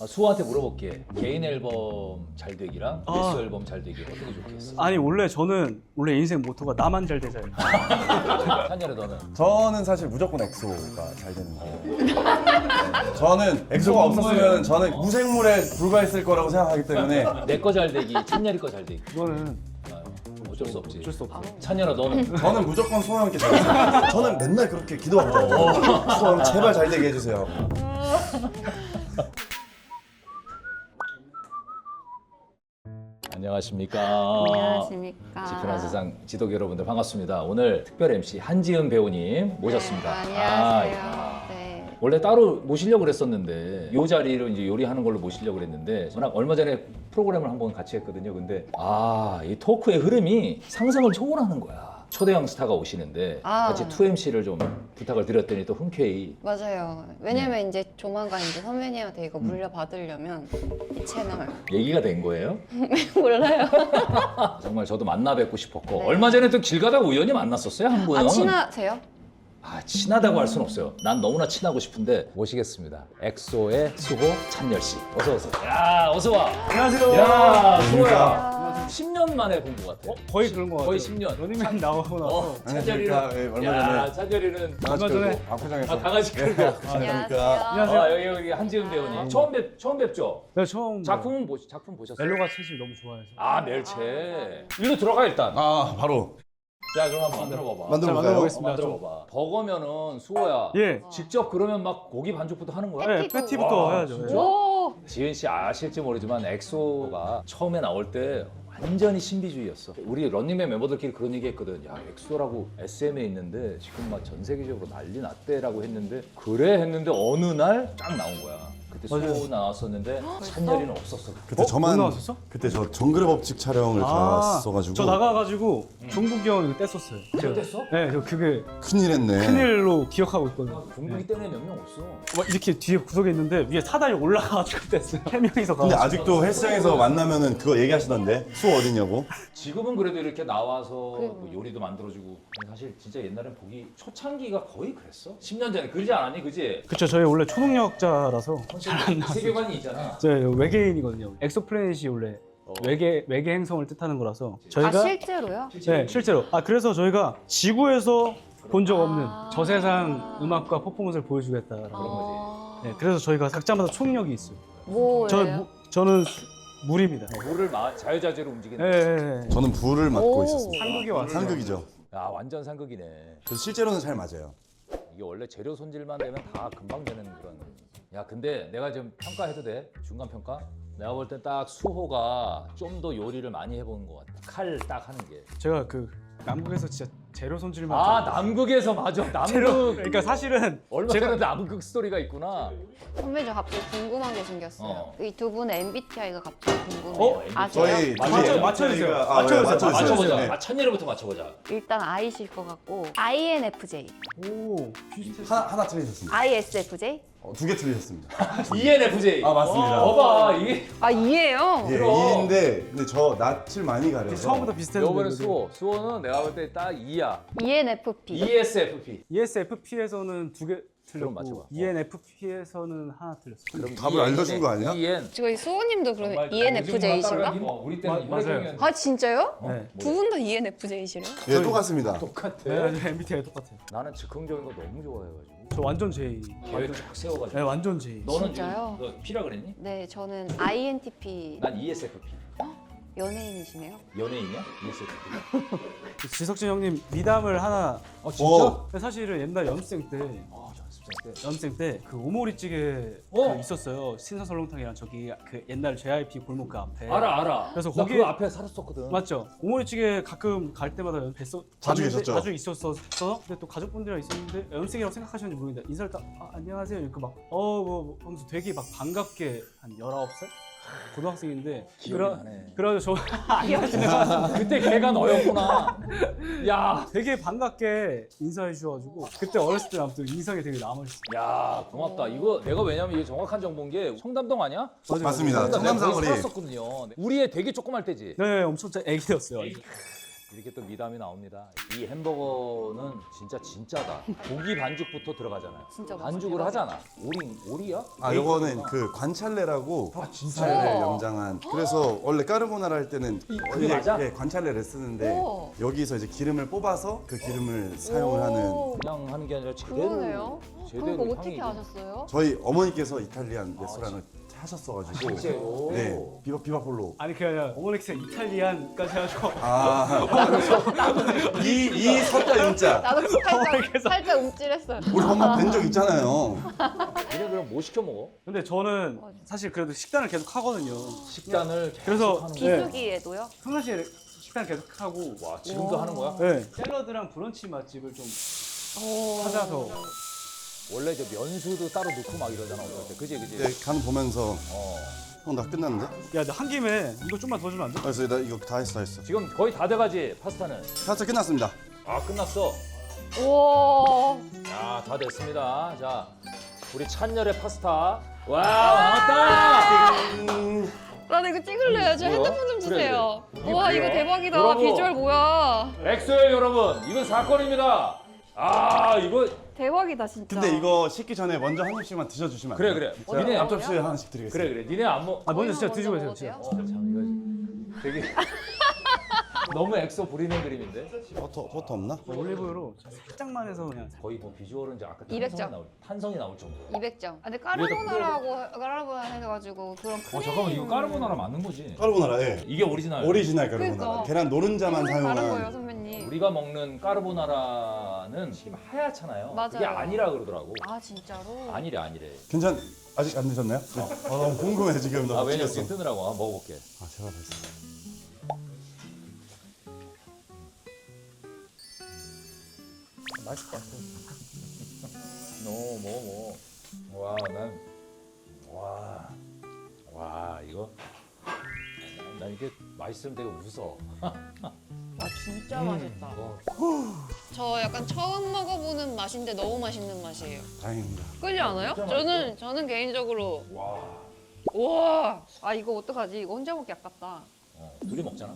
수호한테 물어볼게. 개인 앨범 잘 되기랑 듀엣 앨범 잘 되기 어떤 게 좋겠어? 아니 원래 인생 모토가 나만 잘 되자. 찬열아 너는? 저는 사실 무조건 엑소가 잘 되는 거. 저는 엑소가 없었으면 저는 무생물에 불과했을 거라고 생각하기 때문에 내 거 잘 되기, 찬열이 거 잘 되기. 그거는 어쩔 수 없지. 어쩔 수 없어. 찬열아 너는? 저는 무조건 수호 형께 잘 됐어요. 저는 맨날 그렇게 기도하거든요. 수호 형 제발 잘 되게 해주세요. 안녕하십니까. 안녕하십니까. 지푸한 세상 지도교 여러분들 반갑습니다. 오늘 특별 MC 한지은 배우님 모셨습니다. 네, 안녕하세요. 아, 네. 원래 따로 모시려고 그랬었는데 이 자리로 이제 요리하는 걸로 모시려고 그랬는데 워낙 얼마 전에 프로그램을 한번 같이 했거든요. 근데 이 토크의 흐름이 상상을 초월하는 거야. 초대형 스타가 오시는데 같이 2MC를 좀 부탁을 드렸더니 또 흔쾌히 맞아요. 왜냐면 이제 조만간 이제 선배님한테 이거 물려받으려면 이 채널 얘기가 된 거예요. 몰라요. 정말 저도 만나 뵙고 싶었고 네. 얼마 전에 또 길 가다가 우연히 만났었어요 한 분은. 아 친하세요? 친하다고 할 수는 없어요. 난 너무나 친하고 싶은데 모시겠습니다. 엑소의 수호 찬열 씨. 어서 오세요. 야 어서 와. 안녕하세요. 야 수호야. 10년 만에 본 것 같아. 거의 그런 거 같아요. 거의 10년. 러닝맨 나오고 나서 찬열이는 네, 얼마 야 전에. 찬열이는 얼마 전에 압구정에서 강아지 끌고. 안녕하세요. 안녕하세요. 여기 한지은 배우님 처음 뵙죠. 내가 처음 작품 보셨어요? 멜로가 셋이 너무 좋아해서. 멜체. 일로 들어가 일단. 바로 자 그럼 한번 만들어 봐봐. 만들어볼까요? 만들어보겠습니다. 만들어 봐봐. 버거면은 수호야. 예. 직접 그러면 막 고기 반죽부터 하는 거야? 네, 패티부터 와, 해야죠. 진짜? 예. 오. 지은 씨 아실지 모르지만 엑소가 처음에 나올 때 완전히 신비주의였어. 우리 런닝맨 멤버들끼리 그런 얘기 했거든. 야, 엑소라고 SM에 있는데 지금 막 전 세계적으로 난리 났대라고 했는데 그래 했는데 어느 날 쫙 나온 거야. 그때 맞아요. 수호 나왔었는데 찬열이는 없었어. 그때 못 저만 나왔었어? 그때 저 정글의 법칙 촬영을 갔어가지고 저 나가가지고 종국이 형 이거 뗐었어요. 그거 뗐어? 네, 저 그게 큰일 했네. 큰일로 기억하고 있거든요. 종국이 때문에 몇 명 없어. 막 이렇게 뒤에 구석에 있는데 위에 사다리 올라가가지고 뗐어요. 3명이서 근데 가가지고. 아직도 헬스장에서 만나면은 그거 얘기하시던데 수호 어디냐고. 지금은 그래도 이렇게 나와서 뭐 요리도 만들어주고 근데 사실 진짜 옛날엔 보기 초창기가 거의 그랬어. 10년 전에 그러지 않았니? 그지? 그쵸, 저희 원래 초능력자라서 잘 안 나왔어요. 세계관이 있잖아. 저 외계인이거든요. 엑소플래닛이 원래 외계 행성을 뜻하는 거라서 저희가 실제로요? 네, 실제로. 그래서 저희가 지구에서 본 적 없는 저세상 음악과 퍼포먼스를 보여주겠다라는 아. 네, 그래서 저희가 각자마다 초능력이 있어요. 뭐예요? 저는 물입니다. 물을 자유자재로 움직이는. 네, 네, 네. 저는 불을 맡고 오. 있었습니다. 상극이 왔어요. 상극이죠. 야 완전 상극이네. 그래서 실제로는 잘 맞아요. 이게 원래 재료 손질만 되면 다 금방 되는 그런. 야 근데 내가 좀 평가해도 돼? 중간 평가? 내가 볼 땐 딱 수호가 좀 더 요리를 많이 해본 것 같아. 칼 딱 하는 게. 제가 그 남극에서 진짜 재료 손질만 남극에서 맞아. 재료 남극. 그러니까 사실은 얼마 전에 남극 스토리가 있구나. 선배 저 갑자기 궁금한 게 생겼어요. 어. 이 두 분의 MBTI가 갑자기 궁금해요. 아세요? 저희 맞춰주세요. 맞춰보자. 네. 찬열이부터 맞춰보자. 일단 I실 것 같고 INFJ, 오 비슷해. 하나 틀리셨습니다. ISFJ? 2개 틀리셨습니다. ENFJ. 맞습니다. 봐봐 이게. 아 이해요? 예, 그럼. 2인데 근데 저 낯을 많이 가려서 처음부터 비슷했는데 요번에 수호는 내가 볼 때 딱 2야. ENFP. ESFP. ESFP에서는 2개 그럼 맞춰봐. 틀렸고 ENFP에서는 하나 틀렸어요. 그럼 답을 알려준 거 아니야? EN. 저희 수호님도 그러면 ENFJ이신가? 우리 때는 맞아요. 혈액형이었는데. 아 진짜요? 네. 두 분 다 ENFJ시래요? 예, 똑같습니다. 똑같아. 네, MBTI 똑같아요. 나는 즉흥적인 거 너무 좋아해가지고 저 완전 J. 계획 쫙 세워가지고. 네, 완전 J. 너는 진짜요? 너 P라 그랬니? 네, 저는 INTP 난 ESFP. 연예인이시네요. 연예인이야? ESFP. 지석진 형님 미담을 하나. 진짜? 사실은 옛날 연습생 때 연습생 때 그 오모리찌개 그 있었어요. 신선설렁탕이랑 저기 그 옛날 JYP 골목 그 앞에. 알아. 그래서 나 거기 그 앞에 살았었거든. 맞죠? 오모리찌개 가끔 갈 때마다 자주 봤는데 계셨죠? 자주 있었어. 근데 또 가족분들이랑 있었는데 연습생이라고 생각하셨는지 모르겠는데 인사를 딱 안녕하세요 이렇게 뭐 하면서 되게 막 반갑게 한 19살? 고등학생인데 기억이 나네. 그래가지고 저 그때 걔가 너였구나. 야, 되게 반갑게 인사해 주셔가지고 그때 어렸을 때 아무튼 인상이 되게 남아있어요. 야, 고맙다. 이거 내가 왜냐면 이게 정확한 정보인 게 청담동 아니야? 맞습니다. 내가 거기 청담사거리. 살았었거든요. 우리 애 되게 조그말 때지. 네, 엄청 애기였어요. 완전. 이렇게 또 미담이 나옵니다. 이 햄버거는 진짜다. 고기 반죽부터 들어가잖아요. 진짜 반죽을 대박이다. 하잖아. 오리야? 아, 요거는 그 관찰레라고 관찰레 우와. 염장한. 그래서 원래 까르보나라 할 때는 그게 맞아? 예, 관찰레를 쓰는데 오. 여기서 이제 기름을 뽑아서 그 기름을 사용을 하는. 오, 그냥 하는 게 아니라 제대로. 그러네요. 제대로 그거 어떻게 향이 아셨어요? 저희 어머니께서 이탈리안 레스토랑을 하셨어가지고. 실제로. 네, 비바폴로. 아니 그게 아니라 어머니께서 이탈리안까지 하셔. 아, 이 석자 윤자. 나도 살짝 움찔했어요. 우리 엄마 뵌 적 있잖아요. 니네 그럼 뭐 시켜 먹어? 근데 저는 맞아. 사실 그래도 식단을 계속 하거든요. 식단을 계속 그래서 하는 거야. 비수기에도요? 평상시에 식단 계속 하고. 와 지금도 하는 거야? 네. 샐러드랑 브런치 맛집을 좀 오. 찾아서. 원래 저 면수도 따로 넣고 막 이러잖아. 어떨 때. 그지? 네, 간 보면서 어. 형 나 끝났는데? 야, 나 한 김에 이거 좀만 더 주면 안 돼? 알았어, 나 이거 다 했어. 지금 거의 다 돼가지 파스타는. 파스타 끝났습니다. 아 끝났어. 오. 자, 다 됐습니다. 자, 우리 찬열의 파스타. 와, 나왔다! 나도 이거 찍을래요. 저 뭐야? 핸드폰 좀 주세요. 이게 와 뭐야? 이거 대박이다. 여러분. 비주얼 뭐야? 엑소엘 여러분, 이건 사건입니다. 아, 이거 대박이다 진짜. 근데 이거 식기 전에 먼저 한 입씩만 드셔주시면 안 그래 돼요? 그래. 제가 니네 앞접시에 하나씩 드리겠습니다. 그래. 니네 안 먹. 아, 먼저 진짜 먼저 드시고 먹어도 계세요. 돼요? 참 이거 되게 너무 엑소 부리는 그림인데. 버터 없나? 올리브유로 살짝만 해서 그냥. 거의 뭐 비주얼은 이제 아까 200점. 탄성이 나올 정도. 200점. 아, 근데 까르보나라 해가지고 그런 크림. 맞는 거지. 까르보나라, 예. 이게 오리지널. 오리지널 까르보나라. 그러니까. 계란 노른자만 다른 거예요 사용한. 선배님. 우리가 먹는 까르보나라는 지금 하얗잖아요. 맞아요. 그게 아니라 그러더라고. 아 진짜로? 아니래. 아직 안 드셨나요? 너무 궁금해 지금. 아 너무 왜냐 미치겠어. 지금 뜨느라고. 먹어볼게. 아, 제가 됐어. 맛있을 것 같아. 뭐. 와, 와, 이거. 난 이게 맛있으면 되게 웃어. 와 진짜 맛있다. 어. 저 약간 처음 먹어보는 맛인데 너무 맛있는 맛이에요. 다행입니다. 그렇지 않아요? 진짜 저는 개인적으로 와. 우와 아 이거 어떡하지? 이거 혼자 먹기 아깝다. 둘이 먹잖아.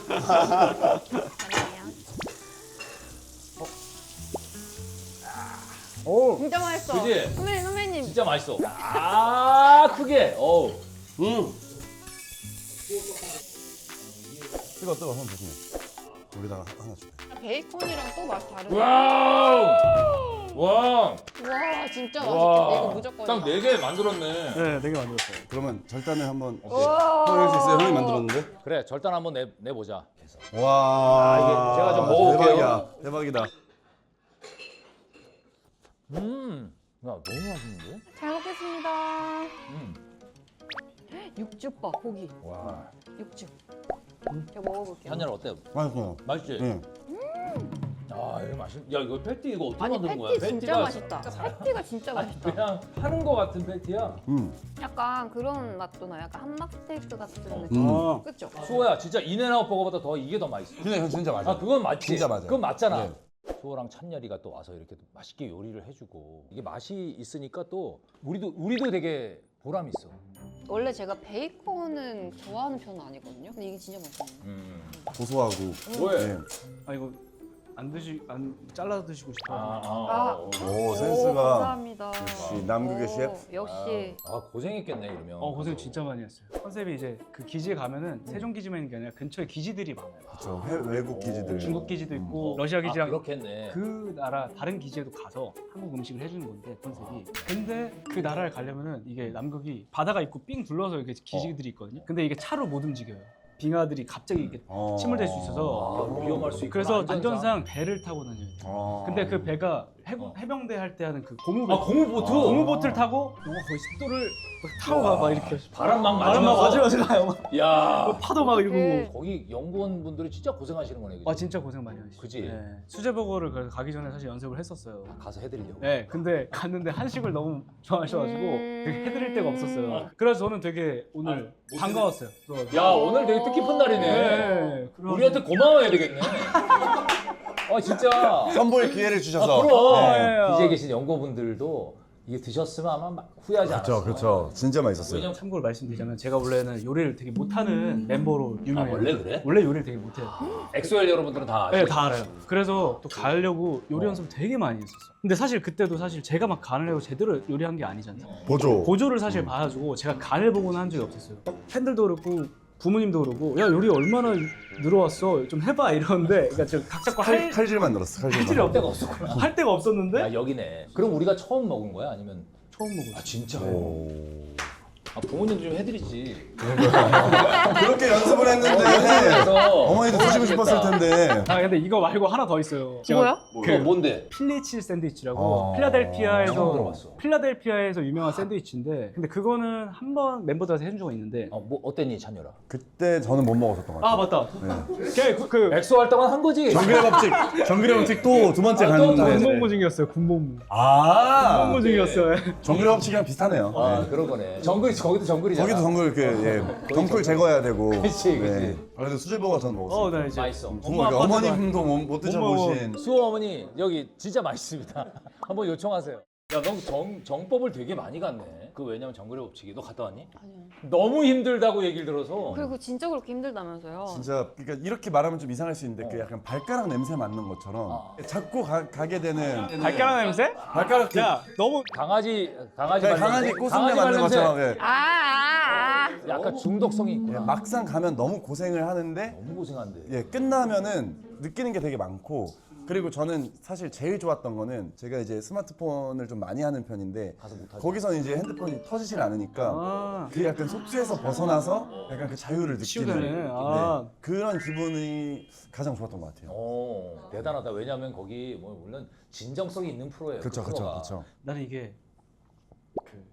아니에요. 오. 진짜 맛있어. 그지? 선배님. 진짜 맛있어. 아, 크게. 어우. 뜨거 한번 드시면. 여기다가 하나 줄게. 베이컨이랑 또 맛 다르네. 와우. 와. 와 진짜 맛있겠다. 와. 이거 무조건. 딱 4개 만들었네. 네, 되게 만들었어요. 그러면 절단을 한번. 와. 형님 할수 있어요? 형이 만들었는데? 그래, 절단 한번 내보자. 와. 이게 제가 좀 먹어볼게요. 대박이다. 야, 너무 맛있는데? 잘 먹겠습니다. 육즙밥 고기. 와. 육즙. 제가 먹어볼게요. 한열 어때? 맛있어요. 맛있지? 네. 아, 이거 야, 이거 패티 이거 어떻게 아니 만드는 거야? 패티 진짜 패티가 맛있다. 패티가 진짜 맛있다. 그냥 하는 거 같은 패티야. 약간 그런 맛도 나. 약간 한박 스테이크 같은 느낌. 아. 그쵸? 수호야, 진짜 인앤아웃 버거보다 더 이게 더 맛있어. 근데 진짜 맞아. 아, 그건 맞지. 진짜 맞아요. 그건 맞잖아. 네. 수호랑 찬열이가 또 와서 이렇게 맛있게 요리를 해주고 이게 맛이 있으니까 또 우리도 되게 보람 있어. 원래 제가 베이컨은 좋아하는 편은 아니거든요. 근데 이게 진짜 맛있네. 고소하고. 뭐해? 네. 아 이거 안 잘라 드시고 싶어요. 오, 오, 센스가. 감사합니다. 역시 남극의 오, 셰프. 역시. 고생했겠네 그러면. 고생 진짜 많이 했어요. 컨셉이 이제 그 기지에 가면은 세종 기지만 있는 게 아니라 근처에 기지들이 많아요. 그렇죠. 외국 기지들. 중국 기지도 있고 러시아 아, 기지랑 그렇겠네. 그 나라 다른 기지에도 가서 한국 음식을 해주는 건데 컨셉이. 근데 그 나라를 가려면은 이게 남극이 바다가 있고 삥 둘러서 이렇게 기지들이 있거든요. 근데 이게 차로 못 움직여요. 빙하들이 갑자기 이렇게 침몰될 수 있어서 아, 위험할 수 있고. 그래서 안전상 배를 타고 다녀요. 근데 그 배가 해병대 할 때 하는 그 고무보트. 고무보트. 고무보트를 타고 거의 10도를 타고 막 이렇게 바람 막 바람 막 맞으면서. 맞으면서 가요. 야. 파도 막 네. 이러고. 거기 연구원 분들이 진짜 고생하시는 거네. 그지? 진짜 고생 많이 하시죠. 그지? 네. 수제버거를 그래서 가기 전에 사실 연습을 했었어요. 가서 해드리려고. 네, 근데 갔는데 한식을 너무 좋아하셔가지고 되게 해드릴 데가 없었어요. 그래서 저는 되게 오늘 반가웠어요. 야, 오늘 되게 뜻깊은 날이네. 네, 우리한테 고마워해야 되겠네. 진짜. 선보일 기회를 주셔서. 그럼. 네. 기지에 계신 연구분들도 이게 드셨으면 아마 막 후회하지 않았어요. 그렇죠. 진짜 맛있었어요. 왜냐면 참고로 말씀드리자면 제가 원래는 요리를 되게 못하는 멤버로 유명해요. 원래 그래? 원래 요리를 되게 못해요. 엑소엘 여러분들은 다 아시죠? 네, 다 알아요. 그래서 또 가려고 요리 연습 되게 많이 했었어. 근데 사실 그때도 사실 제가 막 간을 해고 제대로 요리한 게 아니잖아요. 보조. 보조를 사실 봐가지고 제가 간을 보고는 한 적이 없었어요. 팬들도 그렇고 부모님도 그러고 야 요리 얼마나 늘어왔어 좀 해봐 이러는데 그러니까 저 각 잡고 할 칼질만 늘었어. 칼질이 칼질만. 없- 때가 없었구나. 할 데가 없었는데 야 여기네. 그럼 우리가 처음 먹은 거야? 아니면 처음 먹었어. 아 진짜? 오. 아, 부모님도 좀 해드리지. 그렇게 연습을 했는데 그래서 어머니도 드시고 싶었을 텐데. 아 근데 이거 말고 하나 더 있어요. 뭐야? 그거 뭔데? 필리치 샌드위치라고 어. 처음 들어봤어. 필라델피아에서 유명한 샌드위치인데 근데 그거는 한 번 멤버들한테 해준 적이 있는데 뭐 어땠니 찬열아? 그때 저는 못 먹었었던 것 같아요. 아 맞다. 그 엑소 활동은 한 거지. 정글의 법칙. 정글의 법칙 또 두 번째 아, 또 갔는데. 군복무 중이었어요. 군복무. 아. 군복무 중이었어요. 정글의 법칙이랑 비슷하네요. 아 네. 그런 거네. 거기도 정글이잖아. 거기도 정글 덩쿨 제거해야 되고. 그치. 아, 그래도 수제버거 저는 먹었어요. 나 이제 맛있어. 어머님도 못 드셔보신. 수호 어머니 여기 진짜 맛있습니다. 한번 요청하세요. 야, 너 정법을 되게 많이 갔네. 그 왜냐면 정글의 법칙이 너 갔다 왔니? 아니요. 너무 힘들다고 얘기를 들어서. 그리고 진짜 그렇게 힘들다면서요. 진짜 그러니까 이렇게 말하면 좀 이상할 수 있는데 그 약간 발가락 냄새 맡는 것처럼 자꾸 가게 되는 발가락 냄새? 발가락 그 야 너무 강아지 강아지 꼬순내 맡는 것처럼 예. 약간 중독성이 있구나. 막상 가면 너무 고생을 하는데 너무 고생한데. 예, 끝나면은 느끼는 게 되게 많고 그리고 저는 사실 제일 좋았던 거는 제가 이제 스마트폰을 좀 많이 하는 편인데 가서 못하지. 거기서는 이제 핸드폰이 터지질 않으니까 아. 그 약간 속수에서 벗어나서 약간 그 자유를 느끼는 치유되네. 아. 네, 그런 기분이 가장 좋았던 것 같아요. 오 대단하다. 왜냐면 거기 뭐 물론 진정성이 있는 프로예요. 그렇죠, 그 그렇죠, 프로가. 그렇죠. 나는 이게 그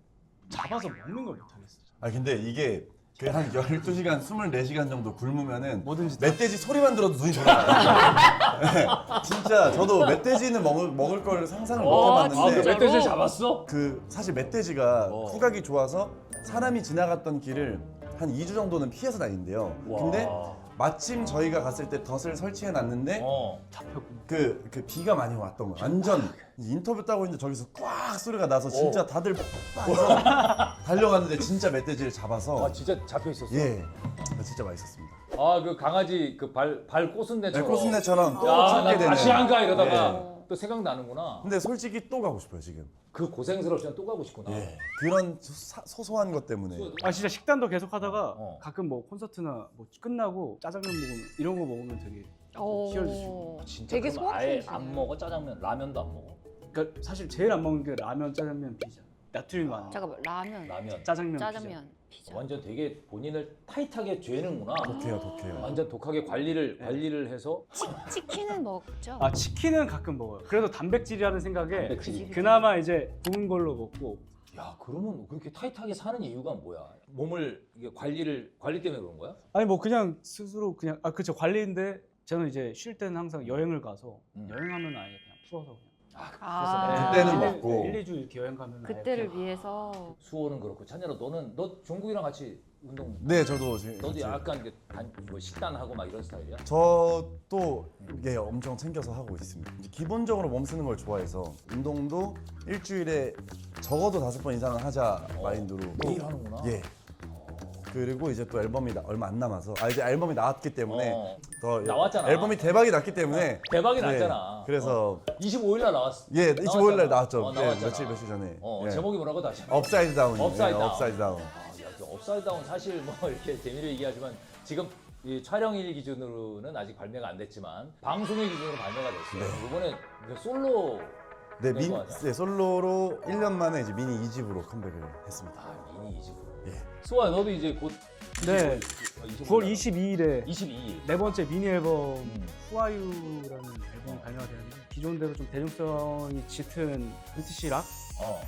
잡아서 먹는 걸 못하겠어. 아 근데 이게 그 한 12시간, 24시간 정도 굶으면은 뭐든지 다. 멧돼지 소리만 들어도 눈이 돌아가요. 네, 진짜 저도 멧돼지는 먹을 걸 상상을 못 그 해봤는데 멧돼지를 잡았어? 그 사실 멧돼지가 후각이 좋아서 사람이 지나갔던 길을 한 2주 정도는 피해서 다닌대요. 근데 마침 저희가 갔을 때 덫을 설치해 놨는데 잡혔구나. 그 비가 많이 왔던 거예요. 완전 인터뷰 따고 있는데 저기서 꽉 소리가 나서 진짜 다들 막 해서 달려갔는데 진짜 멧돼지를 잡아서 아 진짜 잡혀 있었어. 예, 진짜 맛있었습니다. 아 그 강아지 그 발 꼬순내처럼. 꽃순내처럼 또 야, 찾게 나 되는. 다시 안 가 이러다가 예. 또 생각나는구나. 근데 솔직히 또 가고 싶어요 지금. 그 고생스럽지만 또 가고 싶구나. 예. 그런 소소한 것 때문에. 아 진짜 식단도 계속 하다가 어. 가끔 뭐 콘서트나 뭐 끝나고 짜장면 먹으면 이런 거 먹으면 되게 키워주시고. 진짜 되게 그럼 아예 소확행이시네. 안 먹어 짜장면 라면도 안 먹어. 그러니까 사실 제일 안 먹는 게 라면, 짜장면, 피자. 나트륨이 많아. 잠깐만 라면, 라면. 짜장면, 짜장면, 피자. 완전 되게 본인을 타이트하게 죄는구나. 독해요. 완전 독하게 관리를 해서 치킨은 먹죠. 아 치킨은 가끔 먹어요. 그래도 단백질이라는 생각에 단백질. 그나마 이제 좋은 걸로 먹고. 야 그러면 그렇게 타이트하게 사는 이유가 뭐야? 몸을 이게 관리 때문에 그런 거야? 아니 뭐 그냥 스스로 그냥 그쵸 관리인데 저는 이제 쉴 때는 항상 여행을 가서 여행하면 아예 그냥 풀어서 그냥. 아. 그때는 일- 먹고. 네, 1, 2주 이렇게 여행 가면 그때를 위해서. 수호는 그렇고 찬열아 너 종국이랑 같이 운동. 네, 저도 지금. 너도 약간 이게 뭐 식단하고 막 이런 스타일이야? 저도 예, 엄청 챙겨서 하고 있습니다. 이제 기본적으로 몸 쓰는 걸 좋아해서 운동도 일주일에 적어도 5번 이상은 하자 마인드로. 매일 하는구나. 예. 그리고 이제 또 앨범이 얼마 안 남아서 이제 앨범이 나왔기 때문에 더 나왔잖아. 앨범이 대박이 났기 때문에 대박이 네, 났잖아. 그래서 25일 날 나왔어. 예, 25일 날 나왔죠. 네, 나왔잖아. 며칠 전에. 예. 제목이 뭐라고 다시? 업사이드 다운. 업사이드 다운. 업사이드 다운. 아, 야, 그 업사이드 다운 사실 뭐 이렇게 재미로 얘기하지만 지금 이 촬영일 기준으로는 아직 발매가 안 됐지만 방송일 기준으로 발매가 됐어요. 이번에 그 솔로 네, 낸 거 아니야? 네, 솔로로 1년 만에 이제 미니 2집으로 컴백을 했습니다. 아, 미니 2집으로. 예. 수아 너도 이제 곧 네 25일 9월 날 22일에 22일. 네 번째 미니 앨범 후아유라는 앨범이 발매가 되는데 기존 대로 좀 대중성이 짙은 브리티시 락 어.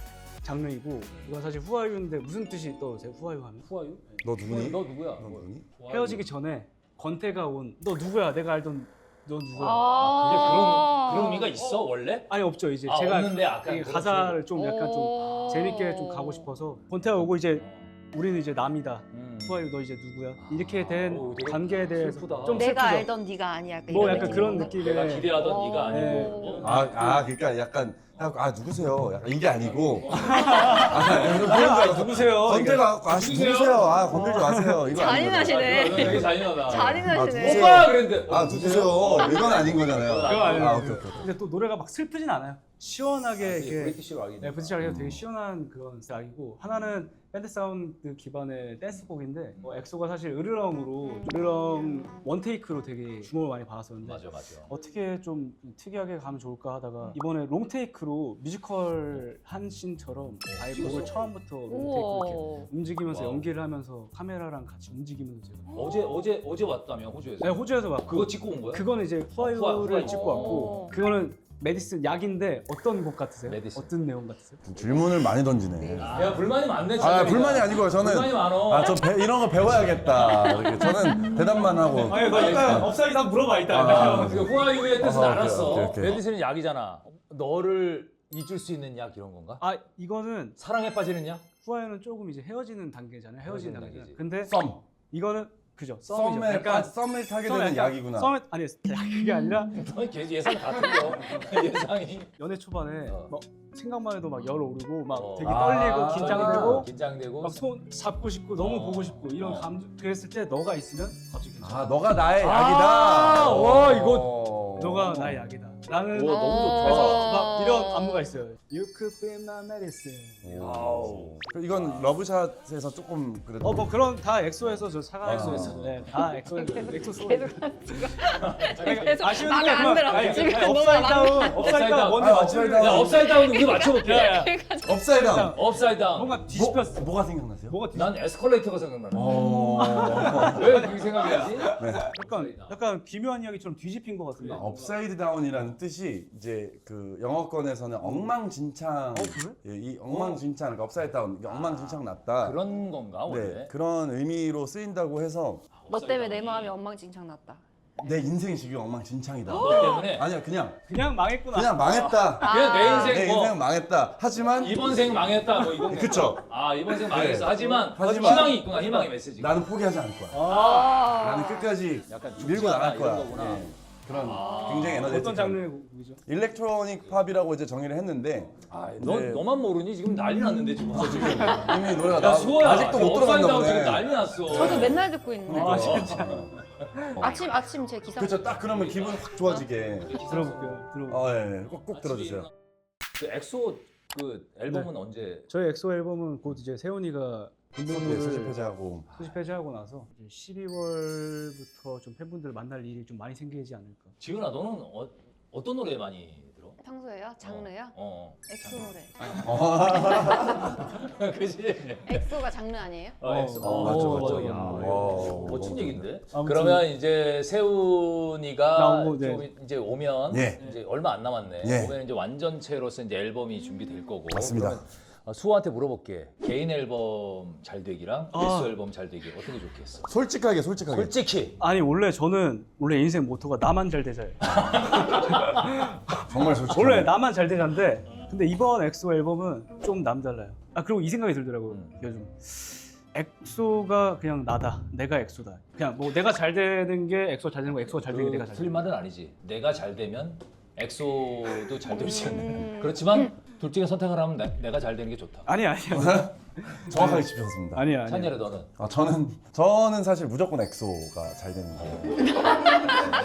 장르이고 이건 사실 후아유인데 무슨 뜻이 떠오르세요? 후아유 하면? 후아유? 너 누구니? 너 누구야? 너 누구니? 후아유. 헤어지기 전에 건태가 온 너 누구야? 내가 알던 너 누구야? 아, 그게 그런 의미가 있어 원래? 아니 없죠 이제 아, 제가 없는데 약간 이 그런 가사를 좀 약간 좀 오. 재밌게 좀 가고 싶어서 건태가 오고 이제 우리는 이제 남이다 후아유 너 이제 누구야? 이렇게 된 오, 되게 관계에 대해서 슬프다. 좀 내가 슬프죠. 알던 네가 아니야. 약간 뭐 이런 약간 느낌인 그런 건가? 느낌의 내가 기대하던 네가 아니고. 네. 그러니까 약간 누구세요? 약간 이게 아니고 누구세요? 건들가 누구세요? 건들지 마세요. 이거 아닌 거잖아요. 잔인하시네. 되게 잔인하다. 잔인하시네. 누구세요? 오빠 그랬는데 누구세요? 이건 아닌 거잖아요. 그거 아니에요. 오케이. 근데 또 노래가 막 슬프진 않아요. 시원하게 이렇게 브리티시 락이네. 네, 브리티시하게 되게 시원한 그런 스타일이고 하나는 밴드 사운드 기반의 댄스곡인데 엑소가 사실 으르렁 원테이크로 되게 주목을 많이 받았었는데 맞아. 어떻게 좀 특이하게 가면 좋을까 하다가 이번에 롱테이크로 뮤지컬 한 씬처럼 아예 곡을 처음부터 롱테이크로 이렇게 우와. 움직이면서 와우. 연기를 하면서 카메라랑 같이 움직이면서 제가 어제 왔다며 호주에서. 네, 호주에서 막 그거 찍고 온 거야? 그거는 이제 후아유. 후아유를 찍고 왔고 오. 그거는 메디슨 약인데 어떤 곡 같으세요? 메디슨. 어떤 내용 같으세요? 질문을 많이 던지네. 야 불만이 많네. 불만이 아니고요. 저는 불만이 많어. 이런 거 배워야겠다. 이렇게 저는 대답만 하고. 아니 너 일단 업사이드 한번 물어봐 일단. 그 후아유의 뜻은 오케이, 알았어. 오케이. 메디슨은 약이잖아. 너를 잊을 수 있는 약 이런 건가? 아 이거는 사랑에 빠지는 약? 후아유는 조금 이제 헤어지는 단계잖아요. 헤어지는 헤어지는 단계잖아요. 단계지. 근데 썸. 이거는 그죠. 썸이죠. 썸에 약간 썸을 타게 썸 되는 약간 약이구나. 썸에 아니 그게 아니라 너희 예상 다 틀려. 예상이. 연애 초반에 어. 막 생각만 해도 막 열 오르고 막 어. 되게 떨리고 긴장되고 긴장되고. 막 손 잡고 싶고 너무 보고 싶고 이런 어. 감정 그랬을 때 너가 있으면 갑자기 괜찮아. 너가 나의 약이다. 와, 이거 너가 나의 약이다. 나는 오, 너무 좋다. 그래서 막 이런 안무가 있어요. You could be my medicine. 아우. 이건 러브샷에서 조금 그래도 뭐 그런 다 엑소에서 저 사과 엑소에서. 네, 다 엑소 소. 계속 아쉬우니까 마음에 안 그만. 들어. 아니, 지금 아니, 너무 업사이드 마음에 다운 업사이드 다운 먼저 업사이드 맞추면 다운. 야 업사이드 다운 우리 맞춰볼게. 야, 야. 업사이드 다운. 업사이드 다운. 뭔가 뒤집혔어. 뭐가 생각나세요? 뭐가 난 에스컬레이터가 생각나네. 어. 왜 그렇게 생각이 나지? 약간 기묘한 이야기처럼 뒤집힌 것 같은데. 업사이드 다운이라는 뜻이 이제 그 영어권에서는 엉망진창. 그래? 예, 이 엉망진창, 그러니까 업사이드 다운, 이게 엉망진창 났다. 그런 건가 원래? 네, 그런 의미로 쓰인다고 해서 너 때문에 내 마음이 엉망진창 났다. 내 인생이 지금 엉망진창이다. 너 때문에 아니야, 그냥 망했구나. 그냥 망했다. 그냥 내 인생 내 뭐 인생 망했다. 하지만 이번 생 망했다 뭐 이건 그쵸. 이번 생 망했어. 네. 하지만 하지만 희망이 있구나. 희망의 메시지. 나는 포기하지 않을 거야. 나는 끝까지 약간 밀고 나갈 거야. 이런 거구나. 예, 그런 굉장히 에너제틱한. 어떤 장르의 곡이죠? 일렉트로닉 팝이라고 이제 정의를 했는데 너만 모르니 지금 난리 났는데 지금. 이미 노래가 야 수호야. 아직도 못 들어갔나 지금 보네. 난리 났어. 저도 맨날 듣고 있는데. 진짜. 아침 제 기상. 그렇죠. 딱 그러면 기분 확 좋아지게. 들어볼게요. 예, 꼭 들어주세요. 그 엑소 그 앨범은 언제? 저희 엑소 앨범은 곧 이제 세훈이가 네, 앨범을 수집 해제하고. 수집 해제하고 나서 이제 12월부터 좀 팬분들 만날 일이 좀 많이 생기지 않을까. 지은아 너는 어떤 노래 많이 들어? 평소에요? 장르요? 엑소 노래. 그지? 엑소가 장르 아니에요? 엑소. 맞죠. 야, 와, 멋진 얘긴데. 아무튼. 그러면 이제 세훈이가 나오고, 네. 좀 이제 오면 예. 이제 얼마 안 남았네. 예. 오면 이제 완전체로서 이제 앨범이 준비될 거고. 맞습니다. 그러면 수호한테 물어볼게. 개인 앨범 잘 되기랑 엑소 앨범 잘 되기 어떤 게 좋겠어? 솔직하게. 솔직히. 아니 원래 인생 모토가 나만 잘 되자예요. 정말 솔직하게. 원래 나만 잘 되자인데 근데 이번 엑소 앨범은 좀 남달라요. 그리고 이 생각이 들더라고요. 요즘 엑소가 그냥 나다. 내가 엑소다. 그냥 뭐 내가 잘 되는 게 엑소 잘 되는 거, 엑소가 잘 되는 게 내가 잘 되는 틀린 말은 아니지. 내가 잘 되면 엑소도 잘 될 수 있는. 그렇지만 둘 중에 선택을 하면 내가 잘 되는 게 좋다. 아니야. 정확하게 짚었습니다. 아니야. 찬열아 너는? 저는 사실 무조건 엑소가 잘 되는 게.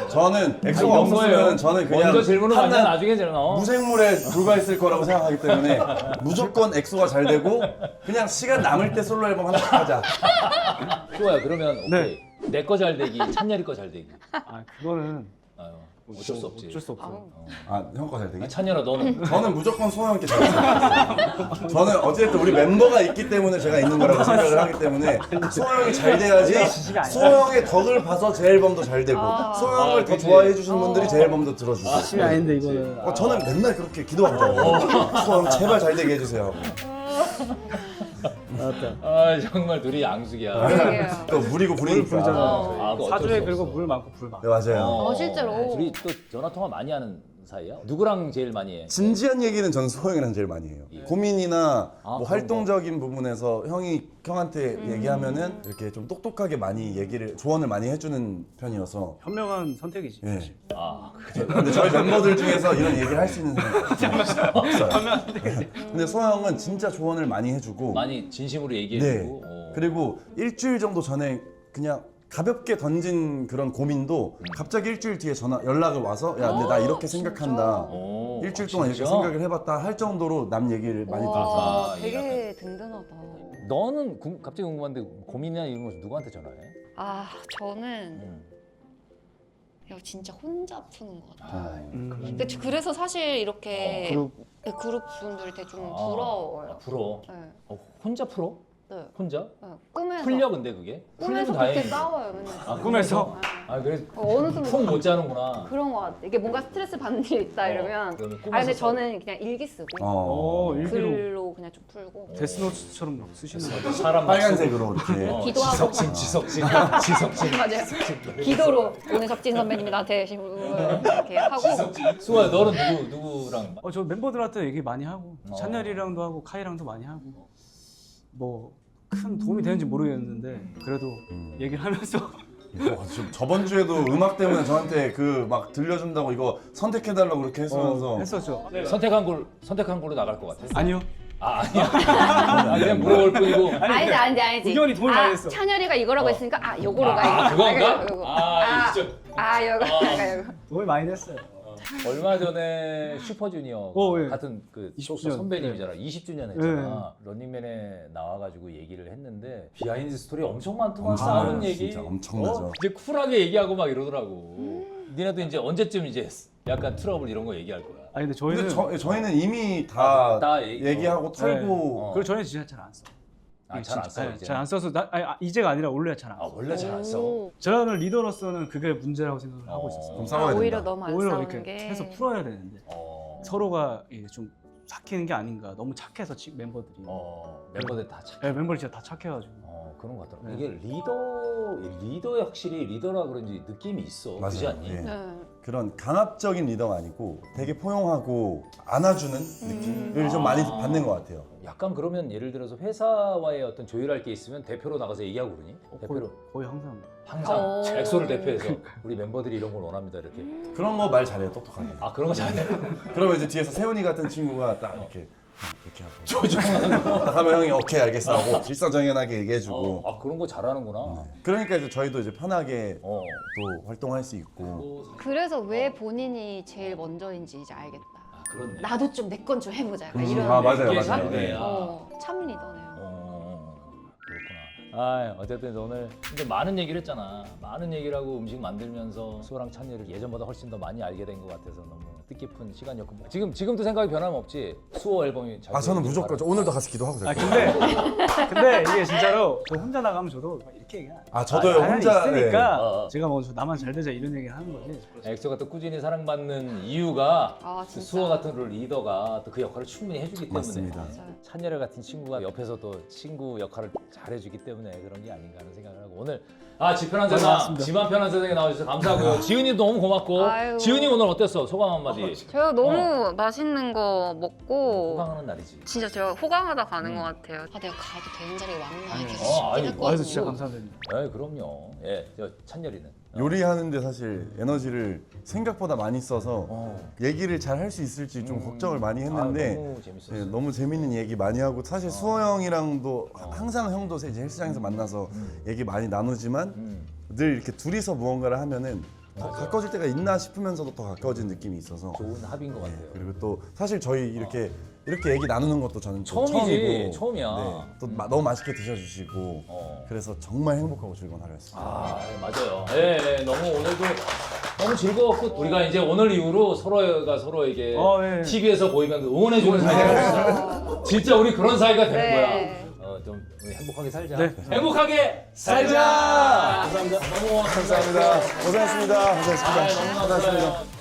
저는 엑소가 이런 거예요. 없었으면 저는 그냥 먼저 질문을 받냐 하나 나중에 질문. 무생물에 불과했을 거라고 생각하기 때문에 무조건 엑소가 잘 되고 그냥 시간 남을 때 솔로 앨범 하나씩 하자. 수호야 그러면 오케이. 네. 내 거 잘 되기, 찬열이 거 잘 되기. 그거는 아유, 어쩔 수 없지. 어쩔 수 없어. 형 거 잘 되기? 찬열아 너는? 저는 무조건 소영께 잘 되고. 저는 어쨌든 우리 멤버가 있기 때문에 제가 있는 거라고 생각을 하기 때문에 소영이 잘 돼야지 소영의 덕을 봐서 제 앨범도 잘 되고 소영을 더 그치. 좋아해 주시는 분들이 제 앨범도 들어주고. 열심히 아닌데 이거는. 저는 맨날 그렇게 기도하더라고요. 소영 제발 잘 되게 해주세요. 아 정말 둘이 양숙이야. 그러게요. 또 물이고 불이니까. 불잖아. 아, 그거 어쩔 사주에 수 그리고 없어. 물 많고 불 많고. 네, 맞아요. 실제로. 둘이 또 전화 통화 많이 하는 사이야? 누구랑 제일 많이 해? 진지한 얘기는 저는 수호 형이랑 제일 많이 해요. 예. 고민이나 아, 뭐 그런 활동적인 부분에서 형한테 얘기하면은 이렇게 좀 똑똑하게 많이 조언을 많이 해주는 편이어서. 현명한 선택이지. 예. 사실. 아, 근데 저희 멤버들 중에서 이런 얘기를 할 수 있는 사람이 없어요. 근데 수호 형은 진짜 조언을 많이 해주고. 많이 진심으로 네. 얘기해주고. 그리고 일주일 정도 전에 그냥 가볍게 던진 그런 고민도 갑자기 일주일 뒤에 연락을 와서 야, 근데 나 이렇게 생각한다. 오, 일주일 아, 동안 이렇게 진짜? 생각을 해봤다 할 정도로 남 얘기를 많이 들었어요. 와, 아, 되게 든든하다. 너는 갑자기 궁금한데 고민이나 이런 거 누구한테 전화해? 아 저는 응. 이거 진짜 혼자 푸는 것 같아요. 아, 근데 그래서 사실 이렇게 네, 그룹 분들이 되게 좀 아, 부러워요. 풀어. 네. 혼자 풀어? 네. 혼자? 네. 꿈에서 풀려 근데 그게? 꿈에서 풀리면 그렇게 다행이지. 싸워요 맨날. 아, 꿈에서? 아 그래 어느 순간 푹 못 자는구나. 그런 것 같아. 이게 뭔가 스트레스 받는 일 있다 이러면. 그러면 아 꿈에서 근데 싸워. 저는 그냥 일기 쓰고 일기로 글로 그냥 쭉 풀고. 데스노트처럼 막 쓰시는 거. 사람 빨간색으로 이렇게. 기도하고. 지석진 맞아요. 기도로 오늘 석진 선배님이 나한테 이렇게 하고. 수아야 너는 누구랑? 저 멤버들한테 얘기 많이 하고 어. 찬열이랑도 하고 카이랑도 많이 하고 뭐 큰 도움이 되는지 모르겠는데 그래도 얘기를 하면서 지금 저번 주에도 음악 때문에 저한테 그 막 들려준다고 이거 선택해달라고 그렇게 했으면서 했었죠. 선택한 걸로 나갈 것 같아. 아니요. 아 아니야. 아, 그냥 물어볼 뿐이고. 아니지. 우경이 도움이 많이 됐어. 찬열이가 이거라고 했으니까 요거로 가. 아 그건가? 요거. 아 진짜. 요거. 도움이 많이 됐어요. 얼마 전에 슈퍼주니어 예. 같은 그 20주년. 선배님이잖아. 20주년 했잖아. 런닝맨에 나와가지고 얘기를 했는데 비하인드 스토리 엄청 많더만 싸우는 얘기. 진짜 엄청나죠. 이제 쿨하게 얘기하고 막 이러더라고. 니네도 이제 언제쯤 이제 약간 트러블 이런 거 얘기할 거야. 아니 근데 저희는 근데 저희는 이미 다 네. 얘기하고 털고 그리고 저희는 진짜 잘 안 써. 잘 안 써. 이제. 잘 안 써서 이제가 아니라 원래 잘 안 써. 원래 잘 안 써. 오. 저는 리더로서는 그게 문제라고 생각을 하고 있었어요. 좀 싸워야 오히려 된다. 너무 안 오히려 싸우는 이렇게 게. 해서 풀어야 되는데 서로가 이제 좀 삭히는 게 아닌가. 너무 착해서 멤버들이. 멤버들 다 착. 네, 멤버들이 진짜 다 착해가지고. 그런 것 같더라고. 네. 이게 리더에 확실히 리더라 그런지 느낌이 있어. 그렇지 맞아요. 않니? 예. 네. 그런 강압적인 리더가 아니고 되게 포용하고 안아주는 느낌을 좀 많이 받는 것 같아요. 약간 그러면 예를 들어서 회사와의 어떤 조율할 게 있으면 대표로 나가서 얘기하고 그러니? 대표로 거의 항상. 항상 오. 엑소를 대표해서 우리 멤버들이 이런 걸 원합니다 이렇게. 그런 거 말 잘해요, 똑똑하게. 아 그런 거 잘해. 그러면 이제 뒤에서 세훈이 같은 친구가 딱 이렇게 하고 조종하는 거. 딱 하면 형이 오케이 알겠어 하고 일사정연하게 얘기해주고 아 그런 거 잘하는구나. 그러니까 이제 저희도 이제 편하게 어. 또 활동할 수 있고 그래서 왜 본인이 제일 먼저인지 이제 알겠다. 아 그렇네. 나도 좀 내 건 좀 해보자. 약간 이런. 아 맞아요 얘기해서 맞아요. 그래. 네. 참 리더네요. 그렇구나. 아 어쨌든 오늘 근데 많은 얘기를 했잖아. 많은 얘기를 하고 음식 만들면서 수호랑 찬이를 예전보다 훨씬 더 많이 알게 된 것 같아서 너무 뜻깊은 시간이었고 지금도 생각이 변함없지. 수호 앨범이 잘 아 저는 되길 무조건 바라- 오늘도 가서 기도하고 될 아 거예요. 근데 이게 진짜로 저 혼자 나가면 저도 막 이렇게 얘기해요. 아 저도요 혼자 있으니까 네. 제가 뭐 나만 잘 되자 이런 얘기 하는 거지. 엑소가 또 꾸준히 사랑받는 이유가 아 진짜. 수호 같은 리더가 또 그 역할을 충분히 해주기 때문에 맞습니다. 맞아요. 찬열이 같은 친구가 옆에서 또 친구 역할을 잘해주기 때문에 그런 게 아닌가 하는 생각을 하고 오늘 지편한 세상 고맙습니다. 지만 편한 세상에 나와주셔서 감사하고요. 지은이도 너무 고맙고 아유. 지은이 오늘 어땠어? 소감 한마디. 제가 너무 맛있는 거 먹고 호강하는 날이지. 진짜 제가 호강하다 가는 것 같아요. 내가 가도 되는 자리에 왔나 아니요. 계속 아니, 싶긴 했거든요. 와서 진짜 감사드립니다. 그럼요. 저 찬열이는 요리하는데 사실 에너지를 생각보다 많이 써서 얘기를 잘 할 수 있을지 좀 걱정을 많이 했는데 너무 재밌었어. 네, 너무 재밌는 얘기 많이 하고 사실 수호 형이랑도 항상 형도 이제 헬스장에서 만나서 얘기 많이 나누지만 늘 이렇게 둘이서 무언가를 하면은 더 가까워질 때가 있나 싶으면서도 더 가까워진 느낌이 있어서 좋은 합인 것 같아요. 그리고 또 사실 저희 이렇게 얘기 나누는 것도 저는 또 처음이지, 처음이고 처음이야. 네, 또 너무 맛있게 드셔주시고 어. 그래서 정말 행복하고 즐거운 하루였습니다. 맞아요. 너무 오늘도 너무 즐거웠고 우리가 이제 오늘 이후로 서로가 서로에게 네. TV에서 보이면 응원해주는 사이가 됐어. 진짜 우리 그런 사이가 되는 네. 거야. 좀 우리 행복하게 살자. 네. 행복하게 살자. 감사합니다. 너무 감사합니다. 고생했습니다. 고생했습니다. 너무 감사해요.